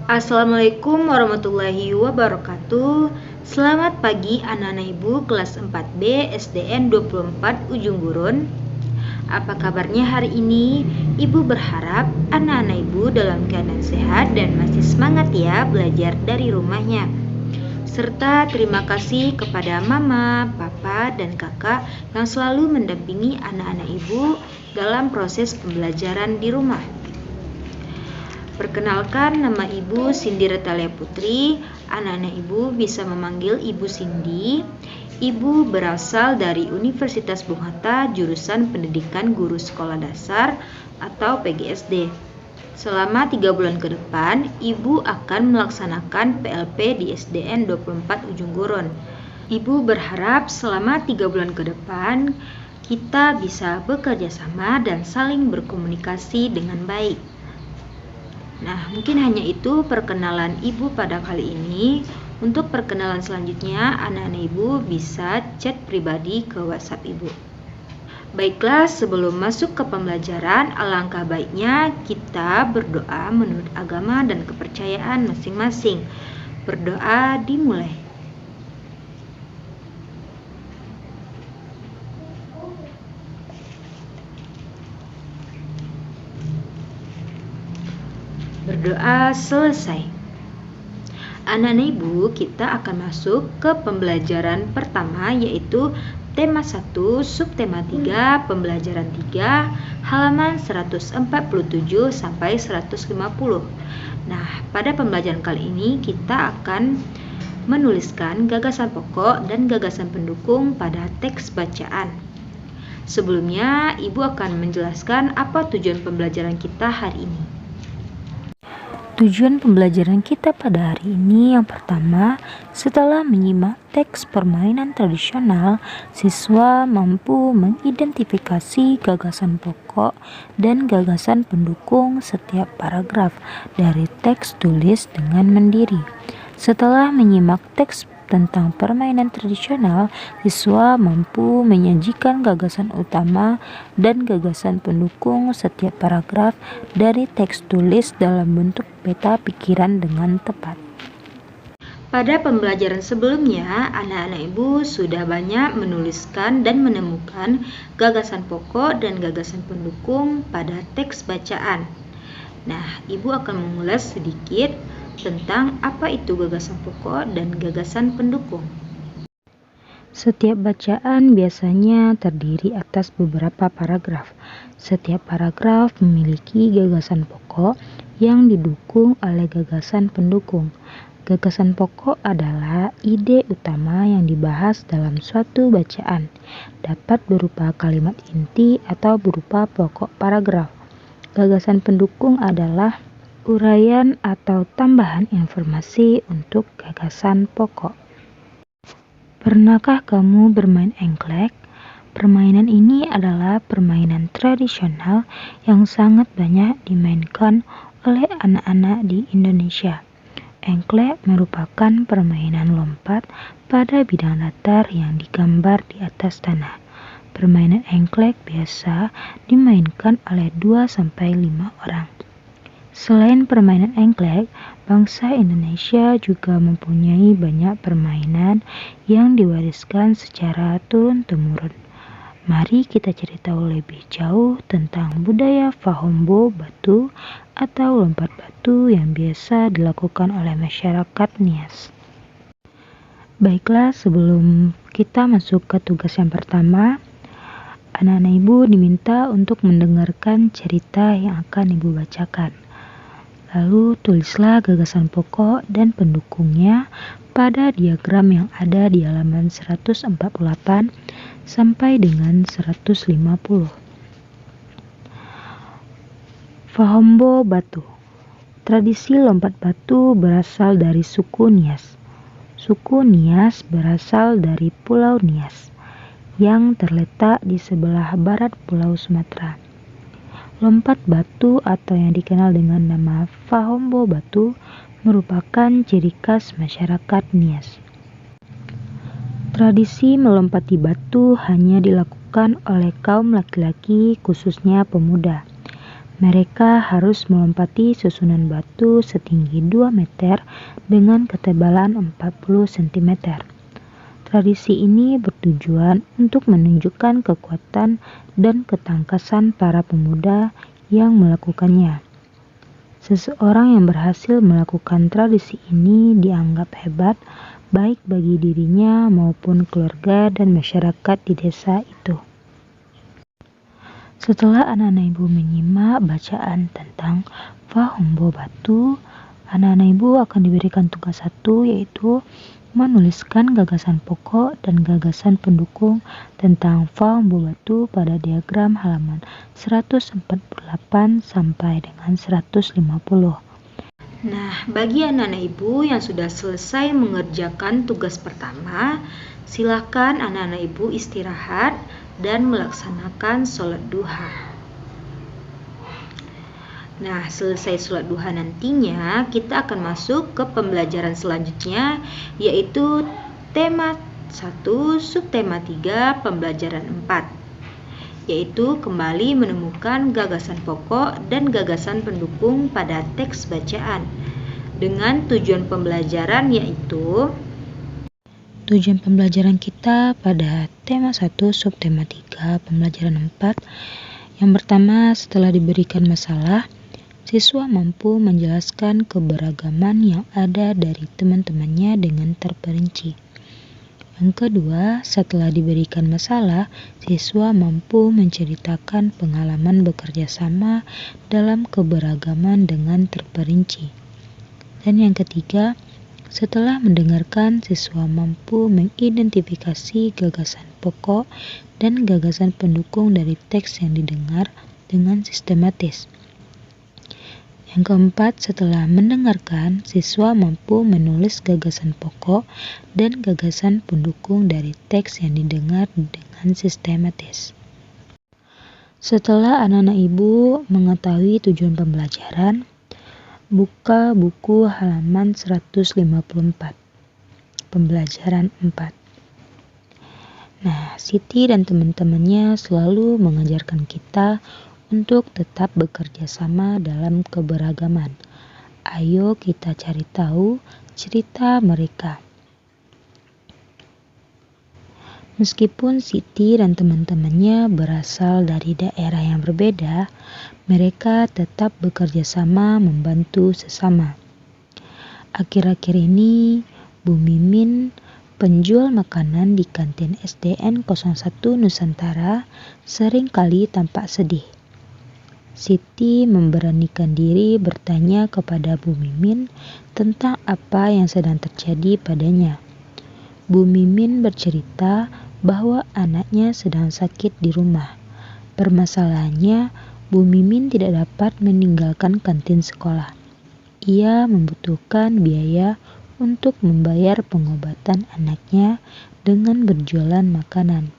Assalamualaikum warahmatullahi wabarakatuh. Selamat pagi anak-anak ibu kelas 4B SDN 24 Ujung Gurun. Apa kabarnya hari ini? Ibu berharap anak-anak ibu dalam keadaan sehat dan masih semangat ya belajar dari rumahnya. Serta terima kasih kepada mama, papa, dan kakak yang selalu mendampingi anak-anak ibu dalam proses pembelajaran di rumah. Perkenalkan, nama Ibu Cindy Retalia Putri. Anak-anak Ibu bisa memanggil Ibu Cindy. Ibu berasal dari Universitas Bung Hatta, jurusan Pendidikan Guru Sekolah Dasar atau PGSD. Selama 3 bulan ke depan, Ibu akan melaksanakan PLP di SDN 24 Ujung Gurun. Ibu berharap selama 3 bulan ke depan, kita bisa bekerja sama dan saling berkomunikasi dengan baik. Nah, mungkin hanya itu perkenalan Ibu pada kali ini. Untuk perkenalan selanjutnya, anak-anak Ibu bisa chat pribadi ke WhatsApp Ibu. Baiklah, sebelum masuk ke pembelajaran, alangkah baiknya kita berdoa menurut agama dan kepercayaan masing-masing. Berdoa dimulai. Berdoa selesai. Anak-anak ibu, kita akan masuk ke pembelajaran pertama, yaitu tema 1, subtema 3, pembelajaran 3, halaman 147 sampai 150. Nah, pada pembelajaran kali ini kita akan menuliskan gagasan pokok dan gagasan pendukung pada teks bacaan. Sebelumnya, ibu akan menjelaskan apa tujuan pembelajaran kita hari ini. Tujuan pembelajaran kita pada hari ini yang pertama, setelah menyimak teks permainan tradisional, siswa mampu mengidentifikasi gagasan pokok dan gagasan pendukung setiap paragraf dari teks tulis dengan mandiri. Setelah menyimak teks tentang permainan tradisional, siswa mampu menyajikan gagasan utama dan gagasan pendukung setiap paragraf dari teks tulis dalam bentuk peta pikiran dengan tepat. Pada pembelajaran sebelumnya, anak-anak ibu sudah banyak menuliskan dan menemukan gagasan pokok dan gagasan pendukung pada teks bacaan. Nah, ibu akan mengulas sedikit tentang apa itu gagasan pokok dan gagasan pendukung. Setiap bacaan biasanya terdiri atas beberapa paragraf. Setiap paragraf memiliki gagasan pokok yang didukung oleh gagasan pendukung. Gagasan pokok adalah ide utama yang dibahas dalam suatu bacaan, dapat berupa kalimat inti atau berupa pokok paragraf. Gagasan pendukung adalah uraian atau tambahan informasi untuk gagasan pokok. Pernahkah kamu bermain engklek? Permainan ini adalah permainan tradisional yang sangat banyak dimainkan oleh anak-anak di Indonesia. Engklek merupakan permainan lompat pada bidang datar yang digambar di atas tanah. Permainan engklek biasa dimainkan oleh 2-5 orang. Selain permainan engklek, bangsa Indonesia juga mempunyai banyak permainan yang diwariskan secara turun-temurun. Mari kita cari tahu lebih jauh tentang budaya Fahombo Batu atau lompat batu yang biasa dilakukan oleh masyarakat Nias. Baiklah, sebelum kita masuk ke tugas yang pertama, anak-anak ibu diminta untuk mendengarkan cerita yang akan ibu bacakan. Lalu tulislah gagasan pokok dan pendukungnya pada diagram yang ada di halaman 148 sampai dengan 150. Fahombo Batu. Tradisi lompat batu berasal dari suku Nias. Suku Nias berasal dari Pulau Nias yang terletak di sebelah barat Pulau Sumatera. Lompat batu atau yang dikenal dengan nama Fahombo Batu merupakan ciri khas masyarakat Nias. Tradisi melompati batu hanya dilakukan oleh kaum laki-laki, khususnya pemuda. Mereka harus melompati susunan batu setinggi 2 meter dengan ketebalan 40 cm. Tradisi ini bertujuan untuk menunjukkan kekuatan dan ketangkasan para pemuda yang melakukannya. Seseorang yang berhasil melakukan tradisi ini dianggap hebat, baik bagi dirinya maupun keluarga dan masyarakat di desa itu. Setelah anak-anak ibu menyimak bacaan tentang Fahumbo Batu, anak-anak ibu akan diberikan tugas satu, yaitu menuliskan gagasan pokok dan gagasan pendukung tentang Fahumbo Batu pada diagram halaman 148 sampai dengan 150. Nah, bagi anak-anak ibu yang sudah selesai mengerjakan tugas pertama, silakan anak-anak ibu istirahat dan melaksanakan sholat duha. Nah, selesai sholat duha nantinya kita akan masuk ke pembelajaran selanjutnya, yaitu tema 1, subtema 3, pembelajaran 4, yaitu kembali menemukan gagasan pokok dan gagasan pendukung pada teks bacaan dengan tujuan pembelajaran, yaitu tujuan pembelajaran kita pada tema 1 subtema 3 pembelajaran 4. Yang pertama, setelah diberikan masalah, siswa mampu menjelaskan keberagaman yang ada dari teman-temannya dengan terperinci. Yang kedua, setelah diberikan masalah, siswa mampu menceritakan pengalaman bekerja sama dalam keberagaman dengan terperinci. Dan yang ketiga, setelah mendengarkan, siswa mampu mengidentifikasi gagasan pokok dan gagasan pendukung dari teks yang didengar dengan sistematis. Yang keempat, setelah mendengarkan, siswa mampu menulis gagasan pokok dan gagasan pendukung dari teks yang didengar dengan sistematis. Setelah anak-anak ibu mengetahui tujuan pembelajaran, buka buku halaman 154, pembelajaran 4. Nah, Siti dan teman-temannya selalu mengajarkan kita untuk tetap bekerja sama dalam keberagaman. Ayo kita cari tahu cerita mereka. Meskipun Siti dan teman-temannya berasal dari daerah yang berbeda, mereka tetap bekerja sama membantu sesama. Akhir-akhir ini, Bu Mimin, penjual makanan di kantin SDN 01 Nusantara, sering kali tampak sedih. Siti memberanikan diri bertanya kepada Bu Mimin tentang apa yang sedang terjadi padanya. Bu Mimin bercerita bahwa anaknya sedang sakit di rumah. Permasalahannya, Bu Mimin tidak dapat meninggalkan kantin sekolah. Ia membutuhkan biaya untuk membayar pengobatan anaknya dengan berjualan makanan.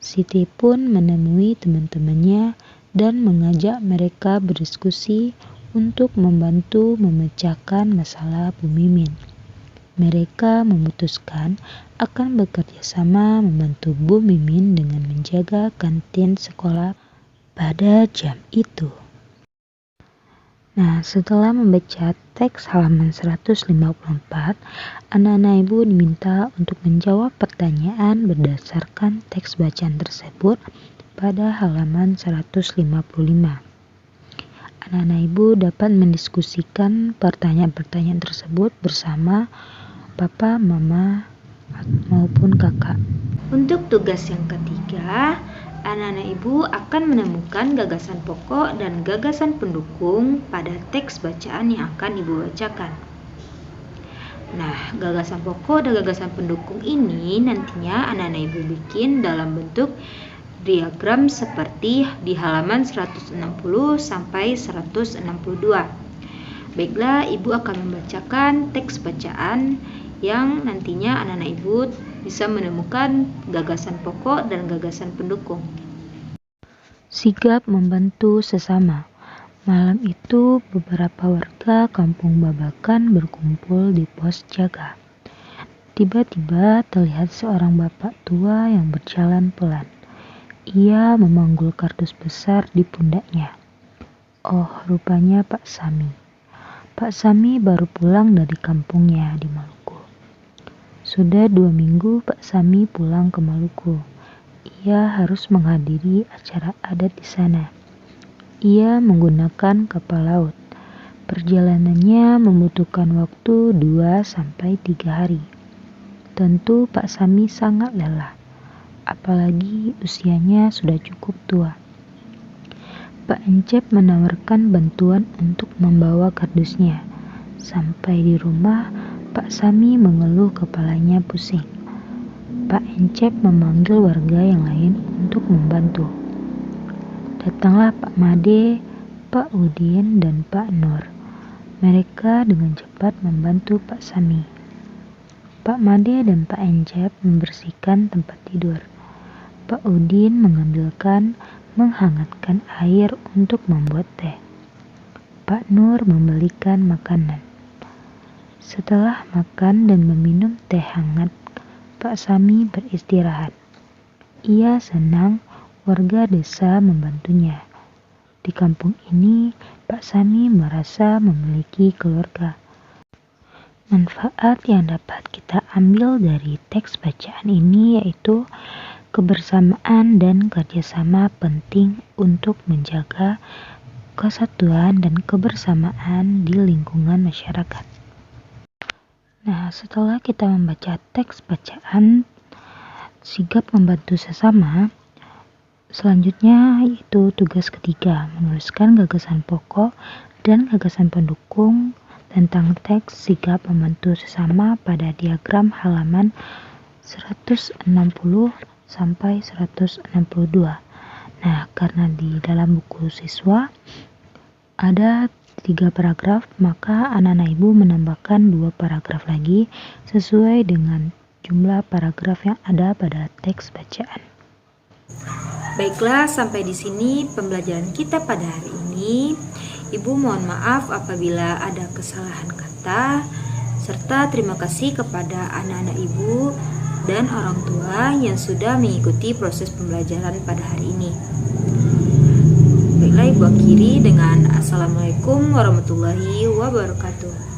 Siti pun menemui teman-temannya dan mengajak mereka berdiskusi untuk membantu memecahkan masalah Bu Mimin. Mereka memutuskan akan bekerja sama membantu Bu Mimin dengan menjaga kantin sekolah pada jam itu. Nah, setelah membaca teks halaman 154, anak-anak ibu diminta untuk menjawab pertanyaan berdasarkan teks bacaan tersebut pada halaman 155. Anak-anak ibu dapat mendiskusikan pertanyaan-pertanyaan tersebut bersama papa, mama, maupun kakak. Untuk tugas yang ketiga, anak-anak ibu akan menemukan gagasan pokok dan gagasan pendukung pada teks bacaan yang akan ibu bacakan. Nah, gagasan pokok dan gagasan pendukung ini nantinya anak-anak ibu bikin dalam bentuk diagram seperti di halaman 160 sampai 162. Baiklah, ibu akan membacakan teks bacaan yang nantinya anak-anak ibu bisa menemukan gagasan pokok dan gagasan pendukung. Sigap membantu sesama. Malam itu beberapa warga Kampung Babakan berkumpul di pos jaga. Tiba-tiba terlihat seorang bapak tua yang berjalan pelan. Ia memanggul kardus besar di pundaknya. Oh, rupanya Pak Sami. Pak Sami baru pulang dari kampungnya di Maluku. Sudah 2 minggu Pak Sami pulang ke Maluku. Ia harus menghadiri acara adat di sana. Ia menggunakan kapal laut. Perjalanannya membutuhkan waktu 2-3 hari. Tentu Pak Sami sangat lelah, apalagi usianya sudah cukup tua. Pak Encep menawarkan bantuan untuk membawa kardusnya. Sampai di rumah, Pak Sami mengeluh kepalanya pusing. Pak Encep memanggil warga yang lain untuk membantu. Datanglah Pak Made, Pak Udin, dan Pak Nur. Mereka dengan cepat membantu Pak Sami. Pak Made dan Pak Encep membersihkan tempat tidur. Pak Udin menghangatkan air untuk membuat teh. Pak Nur membelikan makanan. Setelah makan dan meminum teh hangat, Pak Sami beristirahat. Ia senang warga desa membantunya. Di kampung ini, Pak Sami merasa memiliki keluarga. Manfaat yang dapat kita ambil dari teks bacaan ini yaitu kebersamaan dan kerjasama penting untuk menjaga kesatuan dan kebersamaan di lingkungan masyarakat. Nah, setelah kita membaca teks bacaan, sigap membantu sesama. Selanjutnya yaitu tugas ketiga, menuliskan gagasan pokok dan gagasan pendukung tentang teks sigap membantu sesama pada diagram halaman 160 sampai 162. Nah, karena di dalam buku siswa ada 3 paragraf, maka anak-anak ibu menambahkan 2 paragraf lagi sesuai dengan jumlah paragraf yang ada pada teks bacaan. Baiklah, sampai di sini pembelajaran kita pada hari ini. Ibu mohon maaf apabila ada kesalahan kata, serta terima kasih kepada anak-anak ibu dan orang tua yang sudah mengikuti proses pembelajaran pada hari ini. Baiklah, Ibu akhiri dengan Assalamualaikum warahmatullahi wabarakatuh.